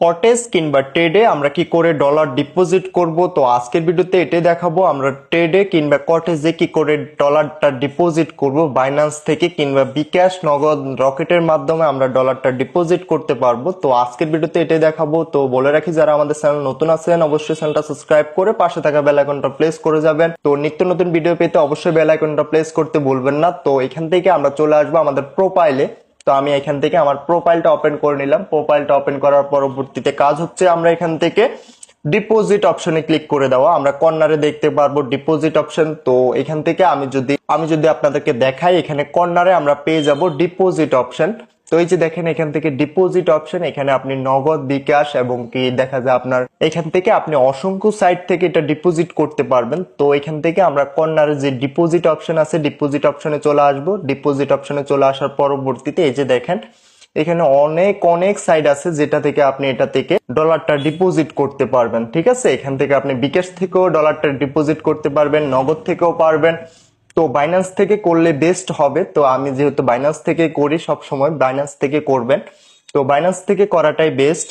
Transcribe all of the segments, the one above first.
Cottage কিংবা ট্রেডে আমরা কি করে ডলার ডিপোজিট করব। তো আজকের ভিডিওতে এটাই দেখাবো আমরা ট্রেডে কিংবা কটেজে কি করে ডলারটা ডিপোজিট করব। বাইন্যান্স থেকে কিংবা বিকাশ, নগদ, রকেটের মাধ্যমে আমরা ডলারটা ডিপোজিট করতে পারবো। তো আজকের ভিডিওতে এটাই দেখাবো। তো বলে রাখি, যারা আমাদের চ্যানেল নতুন আছেন অবশ্যই চ্যানেলটা সাবস্ক্রাইব করে পাশে থাকা বেল আইকনটা প্রেস করে যাবেন। তো নিত্য নতুন ভিডিও পেতে অবশ্যই বেল আইকনটা প্রেস করতে ভুলবেন না। তো এখান থেকে আমরা চলে আসবো আমাদের প্রোফাইলে। তো আমি এখান থেকে আমার প্রোফাইলটা ওপেন করে নিলাম। প্রোফাইলটা ওপেন করার পরবর্তীতে কাজ হচ্ছে আমরা এখান থেকে ডিপোজিট অপশনে ক্লিক করে দেওয়া। আমরা কর্নারে দেখতে পারবো ডিপোজিট অপশন। তো এখান থেকে আমি যদি আপনাদেরকে দেখাই, এখানে কর্নারে আমরা পেয়ে যাব ডিপোজিট অপশন। তো এই যে দেখেন এখান থেকে ডিপোজিট অপশন, এখানে আপনি নগদ, বিকাশ এবং কি দেখা যায় আপনার এখান থেকে আপনি অসংখ্য সাইট থেকে এটা ডিপোজিট করতে পারবেন। তো এখান থেকে আমরা কর্নারে যে ডিপোজিট অপশন আছে ডিপোজিট অপশনে চলে আসবো। ডিপোজিট অপশনে চলে আসার পরবর্তীতে এই যে দেখেন এখানে অনেক অনেক সাইট আছে যেটা থেকে আপনি এটা থেকে ডলারটা ডিপোজিট করতে পারবেন। ঠিক আছে, এখান থেকে আপনি বিকাশ থেকেও ডলারটা ডিপোজিট করতে পারবেন, নগদ থেকেও পারবেন। তো বাইন্যান্স থেকে করলে বেস্ট হবে। তো আমি যেহেতু বাইন্যান্স থেকে করি, সব সময় বাইন্যান্স থেকে করবেন। তো বাইন্যান্স থেকে করাটাই বেস্ট।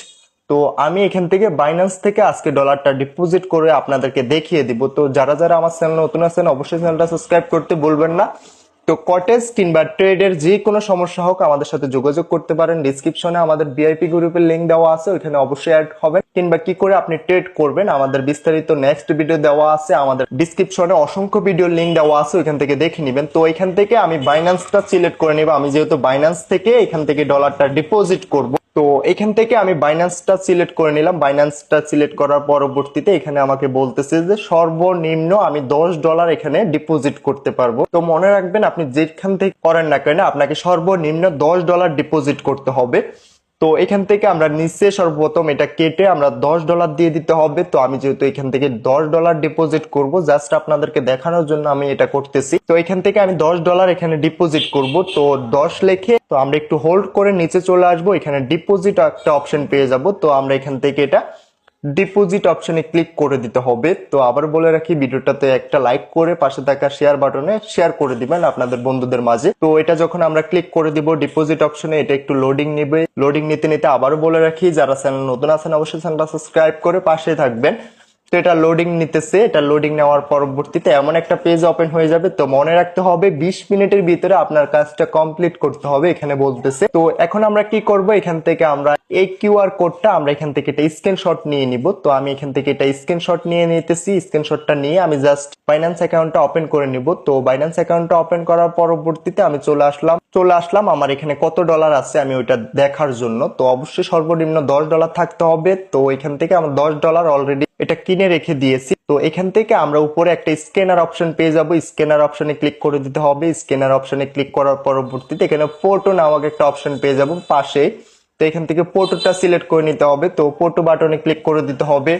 তো আমি এখান থেকে বাইন্যান্স থেকে আজকে ডলারটা ডিপোজিট করে আপনাদেরকে দেখিয়ে দিব। তো যারা যারা আমার চ্যানেল নতুন আছেন অবশ্যই চ্যানেলটা সাবস্ক্রাইব করতে ভুলবেন না। তো কটেজ কিংবা ট্রেডের যে কোনো সমস্যা হোক আমাদের সাথে যোগাযোগ করতে পারেন। ডিসক্রিপশনে আমাদের ভিআইপি গ্রুপের লিংক দেওয়া আছে, ওইখানে অবশ্যই অ্যাড হবেন। কিংবা কি করে আপনি ট্রেড করবেন আমাদের বিস্তারিত নেক্সট ভিডিও দেওয়া আছে, আমাদের ডিসক্রিপশনে অসংখ্য ভিডিও লিংক দেওয়া আছে, ওইখান থেকে দেখে নেবেন। তো এখান থেকে আমি বাইন্যান্সটা সিলেক্ট করে নিব। আমি যেহেতু বাইন্যান্স থেকে এখান থেকে ডলারটা ডিপোজিট করব, তো এখান থেকে আমি বাইন্যান্সটা সিলেক্ট করে নিলাম। বাইন্যান্সটা সিলেক্ট করার পরবর্তীতে এখানে আমাকে বলতেছে যে সর্বনিম্ন আমি $10 এখানে ডিপোজিট করতে পারবো। তো মনে রাখবেন আপনি যেখান থেকে করেন না কেন আপনাকে সর্বনিম্ন $10 ডিপোজিট করতে হবে। তো এখান থেকে আমরা নিচে সর্বপ্রথম এটা কেটে আমরা $10 দিয়ে দিতে হবে। তো আমি যেহেতু এখান থেকে $10 ডিপোজিট করব, জাস্ট আপনাদেরকে দেখানোর জন্য আমি এটা করতেছি। তো এখান থেকে আমি $10 এখানে ডিপোজিট করব। তো 10 লিখে তো আমরা একটু হোল্ড করে নিচে চলে আসবো, এখানে ডিপোজিট একটা অপশন পেয়ে যাব। তো আমরা এখান থেকে এটা ডিপোজিট অপশনে ক্লিক করে দিতে হবে। তো আবার বলে রাখি, ভিডিওটাতে একটা লাইক করে পাশে থাকা শেয়ার বাটনে শেয়ার করে দিবেন আপনাদের বন্ধুদের মাঝে। তো এটা যখন আমরা ক্লিক করে দিব ডিপোজিট অপশনে, এটা একটু লোডিং নেবে। লোডিং নিতে নিতে আবারও বলে রাখি, যারা চ্যানেল নতুন আছেন অবশ্যই চ্যানেলটা সাবস্ক্রাইব করে পাশে থাকবেন। তো এটা লোডিং নিতেছে। এটা লোডিং নেওয়ার পরবর্তীতে এমন একটা পেজ ওপেন হয়ে যাবে। তো মনে রাখতে হবে 20 মিনিটের ভিতরে আপনার কাজটা কমপ্লিট করতে হবে এখানে বলতেছে। তো এখন আমরা কি করব, এখান থেকে আমরা এই কিউআর কোডটা আমরা এখান থেকে একটা স্ক্রিনশট নিয়ে নিব। তো আমি এখান থেকে এটা স্ক্রিনশট নিয়ে নিতেছি। স্ক্রিনশটটা নিয়ে আমি জাস্ট বাইন্যান্স অ্যাকাউন্টটা ওপেন করে নিব। তো বাইন্যান্স অ্যাকাউন্টটা ওপেন করার পরবর্তীতে আমি চলে আসলাম আমার এখানে কত ডলার আছে আমি ওইটা দেখার জন্য। তো অবশ্যই সর্বনিম্ন $10 থাকতে হবে। তো এখান থেকে আমার $10 অলরেডি এটা কিনে রেখে দিয়েছি। তো এখান থেকে আমরা উপরে একটা স্ক্যানার অপশন পেয়ে যাব। স্ক্যানার অপশনে ক্লিক করে দিতে হবে। স্ক্যানার অপশনে ক্লিক করার পরবর্তীতে এখানে ফটো নামক একটা অপশন পেয়ে যাব পাশে। তো এখান থেকে ফটোটা সিলেক্ট করে নিতে হবে। তো ফটো বাটনে ক্লিক করে দিতে হবে।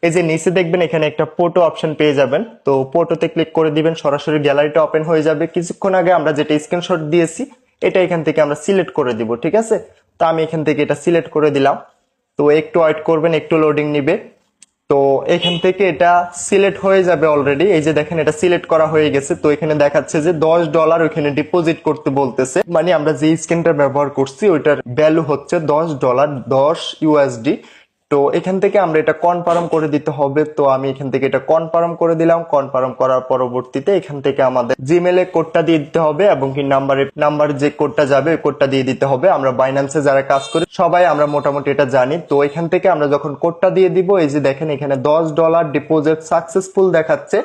এই যে নিচে দেখবেন এখানে একটা ফটো অপশন পেয়ে যাবেন। তো ফটোতে ক্লিক করে দিবেন, সরাসরি গ্যালারিটা ওপেন হয়ে যাবে। কিছুক্ষণ আগে আমরা যেটা স্ক্রিনশট দিয়েছি এটা এখান থেকে আমরা সিলেক্ট করে দিব। ঠিক আছে, তো আমি এখান থেকে এটা সিলেক্ট করে দিলাম। তো একটু ওয়েট করবেন, একটু লোডিং নিবে। তো এখান থেকে এটা সিলেক্ট হয়ে যাবে অলরেডি। এই যে দেখেন এটা সিলেক্ট করা হয়ে গেছে। তো এখানে দেখাচ্ছে যে $10 ওখানে ডিপোজিট করতে বলতেছে। মানে আমরা যে স্ক্যানটা ব্যবহার করছি ওইটার ভ্যালু হচ্ছে $10, 10 USD। তো এখান থেকে আমরা এটা কনফার্ম করে দিতে হবে। তো আমি এখান থেকে এটা কনফার্ম করে দিলাম। কনফার্ম করার পরবর্তীতে এখান থেকে আমাদের জিমেলে কোডটা দিয়ে দিতে হবে এবং কি নাম্বার যে কোডটা যাবে ওই কোডটা দিয়ে দিতে হবে। আমরা বাইন্যান্সে যারা কাজ করি সবাই আমরা মোটামুটি এটা জানি। তো এখান থেকে আমরা যখন কোডটা দিয়ে দিব, এই যে দেখেন এখানে $10 ডিপোজিট সাকসেসফুল দেখাচ্ছে।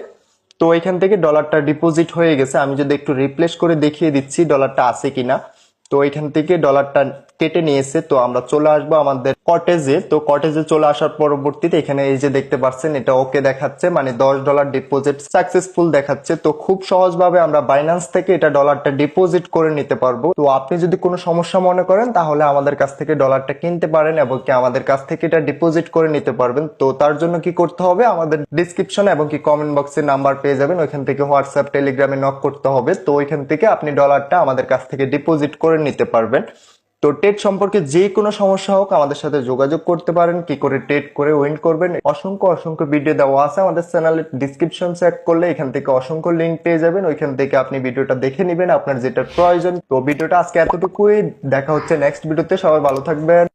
তো এখান থেকে ডলারটা ডিপোজিট হয়ে গেছে। আমি যদি একটু রিপ্লেস করে দেখিয়ে দিচ্ছি ডলারটা আছে কিনা। তো এখান থেকে ডলারটা কেটে নিয়েছে। তো আমরা চলে আসবো আমাদের কটেজে। তো কটেজে চলে আসার পরবর্তীতে এখানে এই যে দেখতে পাচ্ছেন এটা ওকে দেখাচ্ছে, মানে $10 ডিপোজিট সাকসেসফুল দেখাচ্ছে। তো খুব সহজভাবে আমরা বাইন্যান্স থেকে এটা ডলারটা ডিপোজিট করে নিতে পারবো। তো আপনি যদি কোনো সমস্যা মনে করেন তাহলে আমাদের কাছ থেকে ডলারটা কিনতে পারেন এবং কি আমাদের কাছ থেকে এটা ডিপোজিট করে নিতে পারবেন। তো তার জন্য কি করতে হবে, আমাদের ডিসক্রিপশন এবং কি কমেন্ট বক্সে নাম্বার পেয়ে যাবেন, ওইখান থেকে হোয়াটসঅ্যাপ টেলিগ্রামে নক করতে হবে। তো ওইখান থেকে আপনি ডলারটা আমাদের কাছ থেকে ডিপোজিট করে নিতে পারবেন। তো ট্রেড সম্পর্কে যে কোনো সমস্যা হোক আমাদের সাথে যোগাযোগ করতে পারেন, কি করে ট্রেড করে উইন করবেন। অসংখ্য ভিডিও দেওয়া আছে আমাদের চ্যানেলের ডিসক্রিপশন চেক করলে এখান থেকে অসংখ্য লিঙ্ক পেয়ে যাবেন। ওইখান থেকে আপনি ভিডিওটা দেখে নেবেন আপনার যেটা প্রয়োজন। তো ভিডিওটা আজকে এতটুকুই, দেখা হচ্ছে নেক্সট ভিডিওতে। সবাই ভালো থাকবেন।